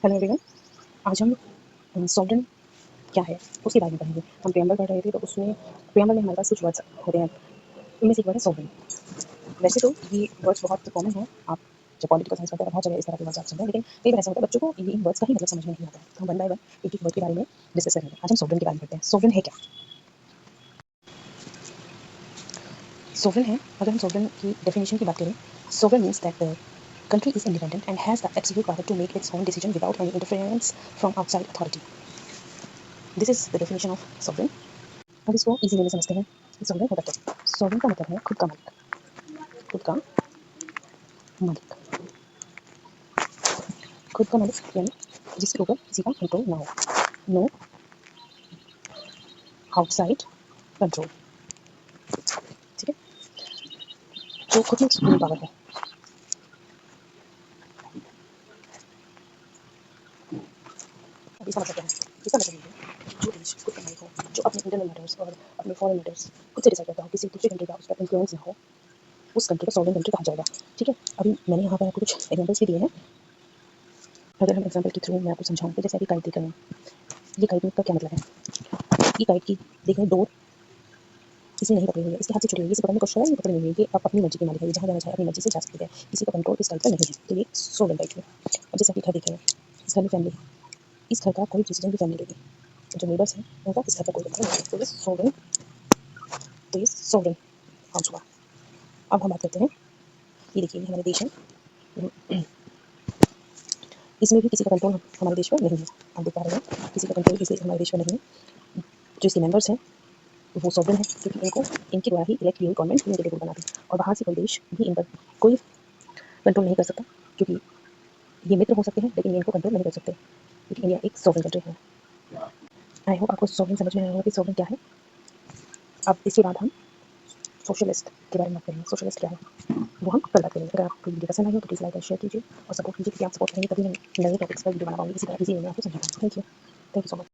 Hello everyone. आज हम sovereign क्या है उसके बारे में पढ़ेंगे। हम प्रियम्बल पढ़ रहे थे तो उसमें प्रियम्बल में हमारे पास कुछ वर्ड्स होते हैं, उनमें से एक वर्ड है सॉवरेन। वैसे तो ये वर्ड्स बहुत कॉमन है, आप जब पॉलिटिकल साइंस पढ़ते हैं बहुत जगह इस तरह के वर्ड्स आप सुनते हैं, लेकिन कई बार ऐसा होता है बच्चों को इन वर्ड्स का ही मतलब समझ में नहीं आता है। तो हम वन बाय वन एक एक वर्ड के बारे में डिस्कस करेंगे। आज हम सॉवरेन के बारे में पढ़ते हैं। सॉवरेन है क्या? सॉवरेन है, अगर हम सॉवरेन की डेफिनेशन की बात करें, sovereign means that the country is independent and has the absolute power to make its own decision without any interference from outside authority. This is the definition of sovereign. अब इसको easy way में समझते हैं कि sovereign होता क्या है। Sovereign का मतलब है खुद का मालिक। खुद का मालिक, खुद का मालिक यानी जिसके ऊपर किसी का कंट्रोल ना हो। नो आउटसाइड कंट्रोल, ठीक है, जो खुद में सुप्रीम पावर है। अब इसका मतलब क्या है? इसका मतलब ये है जो देश खुद का मालिक हो, जो अपने इंटरनल मैटर्स और अपने फॉरेन मैटर्स खुद से डिसाइड करता हो, किसी दूसरे कंट्री का उस पर इन्फ्लुएंस ना हो, उस कंट्री को सॉवरेन कंट्री कहा जाएगा। ठीक है, अभी मैंने यहाँ पर आपको कुछ एग्जाम्पल्स भी दिए हैं। अगर हम एग्जाम्पल के थ्रू मैं आपको समझाऊँ तो जैसे अभी काइट देख रहे हैं, ये काइट का क्या मतलब है? ये काइट की देखें डोर इसने नहीं पकड़ी हुई है, इसके हाथ से छुटी हुई है, इसे पकड़ने की कोशिश है, ये पकड़ी हुई है, ये अपनी मर्जी की मालिक है, जहाँ जाना चाहे अपनी मर्जी से जा सकती है, किसी का कंट्रोल इस काइट पर नहीं है। तो ये सॉवरेन काइट है। अब जैसे आप घर देख रहे हैं, इस घर में फैमिली है, इस घर का कोई डिसीजन भी फैमिली लेगी, जो नेबर्स हैं उनका इस घर पर कोई कंट्रोल नहीं है। तो ये सॉवरेन, तो ये सॉवरेन हाउस हुआ। अब हम बात करते हैं, ये देखिए हमारे देश है, इसमें भी किसी का कंट्रोल हमारे देश पर नहीं है। आप देख पा रहे हैं किसी का कंट्रोल इस हमारे देश पर नहीं है। जो इसके मेंबर्स हैं वो सॉवरेन है, क्योंकि इनको इनके द्वारा ही इलेक्ट की हुई गवर्नमेंट इनके रूल बनाती है, और बाहर से कोई देश भी इन पर कोई कंट्रोल नहीं कर सकता, क्योंकि ये मित्र हो सकते हैं लेकिन ये इनको कंट्रोल नहीं कर सकते, क्योंकि इंडिया एक सॉवरेन कंट्री है। आई होप आपको सॉवरेन समझ में आया होगा कि सॉवरेन क्या है। अब इसके बाद हम सोशलिस्ट के बारे में बात करेंगे। सोशलिस्ट क्या है वो हम कल बात करेंगे। अगर आपको वीडियो पसंद आई हो तो प्लीज़ लाइक और शेयर कीजिए और सपोर्ट कीजिए, क्योंकि आप सपोर्ट करेंगे तभी मैं नए टॉपिक्स पर वीडियो बना पाऊंगी, इसी तरह इजी वे में आपको समझा पाऊंगी। Thank you so much.